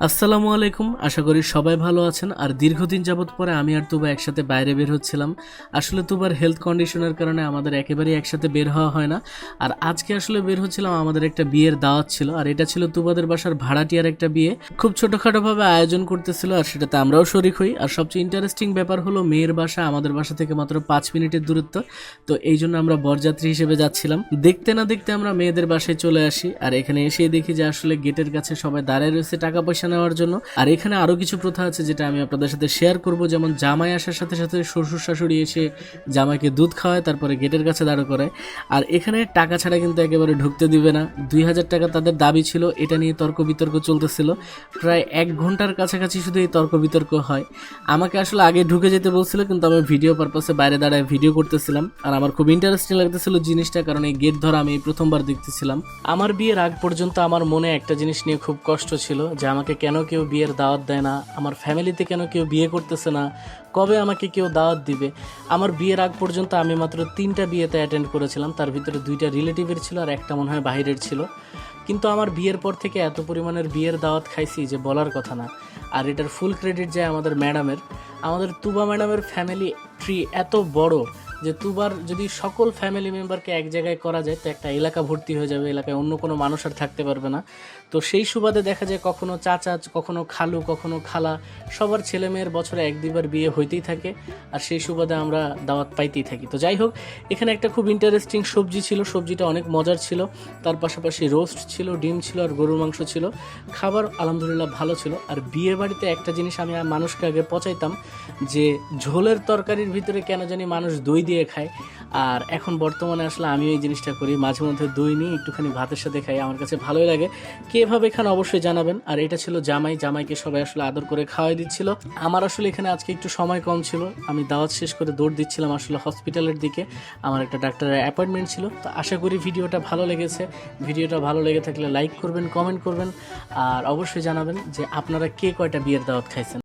আসসালামু আলাইকুম। আশা করি সবাই ভালো আছেন। আর দীর্ঘদিন যাবত পরে আমি আর তুবা একসাথে বাইরে বের হচ্ছিলাম। আসলে তুবার হেলথ কন্ডিশনের কারণে আমাদের একেবারেই একসাথে বের হওয়া হয় না। আর আজকে আসলে বের হচ্ছিলাম, আমাদের একটা বিয়ের দাওয়াত ছিল, আর এটা ছিল তুবাদের বাসার ভাড়াটিয়ার একটা বিয়ে। খুব ছোটখাটোভাবে আয়োজন করতেছিল, আর সেটাতে আমরাও শরিক হই। আর সবচেয়ে ইন্টারেস্টিং ব্যাপার হলো মেয়ের বাসা আমাদের বাসা থেকে মাত্র 5 মিনিটের দূরত্ব। তো এই জন্য আমরা বরযাত্রী হিসেবে যাচ্ছিলাম। দেখতে না দেখতে আমরা মেয়েদের বাসায় চলে আসি, আর এখানে এসে দেখি যে আসলে গেটের কাছে সবাই দাঁড়ায় রয়েছে টাকা পয়সা নেওয়ার জন্য। আর এখানে আরো কিছু প্রথা আছে যেটা আমি আপনাদের সাথে শেয়ার করব। যেমন জামাই আসার সাথে সাথে শ্বশুর শাশুড়ি এসে জামাইকে দুধ খাওয়ায়, তারপরে গেটের কাছে দাঁড় করায়। আর এখানে টাকা ছাড়া কিন্তু একেবারে ঢুকতে দিবে না। 2000 টাকা তাদের দাবি ছিল, এটা নিয়ে তর্ক বিতর্ক চলতেছিল। প্রায় 1 ঘন্টার কাছাকাছি শুধু এই তর্ক বিতর্ক হয়। আমাকে আসলে আগে ঢুকে যেতে বলছিল, কিন্তু আমি ভিডিও পারপাসে বাইরে দাঁড়ায় ভিডিও করতেছিলাম। আর আমার খুব ইন্টারেস্টিং লাগতেছিল জিনিসটা, কারণ এই গেট ধরা আমি প্রথমবার দেখতেছিলাম। আমার বিয়ের আগ পর্যন্ত আমার মনে একটা জিনিস নিয়ে খুব কষ্ট ছিল, যে আমাকে কেন কেউ বিয়ের দাওয়াত দেয় না, আমার ফ্যামিলিতে কেন কেউ বিয়ে করতেছে না, কবে আমাকে কেউ দাওয়াত দিবে। আমার বিয়ের আগ পর্যন্ত আমি মাত্র 3টা বিয়েতে অ্যাটেন্ড করেছিলাম, তার ভিতরে 2টা রিলেটিভের ছিল আর একটা মনে হয় বাইরের ছিল। কিন্তু আমার বিয়ের পর থেকে এত পরিমাণের বিয়ের দাওয়াত খাইছি যে বলার কথা না। আর এটার ফুল ক্রেডিট যায় আমাদের ম্যাডামের। আমাদের তুবা ম্যাডামের ফ্যামিলি ট্রি এত বড় যে তুবার যদি সকল ফ্যামিলি মেম্বারকে এক জায়গায় করা যায় তো একটা এলাকা ভর্তি হয়ে যাবে, এলাকায় অন্য কোনো মানুষ আর থাকতে পারবে না। তো সেই সুবাদে দেখা যায় কখনো চাচা, কখনো খালু, কখনো খালা, সবার ছেলে মেয়ের বছরে 1-2বার বিয়ে হইতেই থাকে। আর সেই সুবাদে আমরা দাওয়াত পাইতেই থাকি। তো যাই হোক, এখানে একটা খুব ইন্টারেস্টিং সবজি ছিল, সবজিটা অনেক মজার ছিল। তার পাশাপাশি রোস্ট ছিল, ডিম ছিল আর গরুর মাংস ছিল। খাবার আলহামদুলিল্লাহ ভালো ছিল। আর বিয়ে বাড়িতে একটা জিনিস আমি মানুষকে আগে পচাইতাম, যে ঝোলের তরকারির ভিতরে কেন জানি মানুষ দই দিয়ে খায়। আর এখন বর্তমানে আসলে আমিও এই জিনিসটা করি, মাঝে মধ্যে দই নিয়ে একটুখানি ভাতের সাথে খাই, আমার কাছে ভালোই লাগে। কে এভাবে এখানে অবশ্যই জানাবেন। আর এটা ছিল জামাইকে সবাই আসলে আদর করে খাওয়াই দিচ্ছিল। আমার আসলে এখানে আজকে একটু সময় কম ছিল, আমি দাওয়াত শেষ করে দৌড় দিচ্ছিলাম আসলে হসপিটালের দিকে, আমার একটা ডাক্তারের অ্যাপয়েন্টমেন্ট ছিল। তো আশা করি ভিডিওটা ভালো লেগেছে। ভিডিওটা ভালো লেগে থাকলে লাইক করবেন, কমেন্ট করবেন, আর অবশ্যই জানাবেন যে আপনারা কে কয়টা বিয়ের দাওয়াত খাইছেন।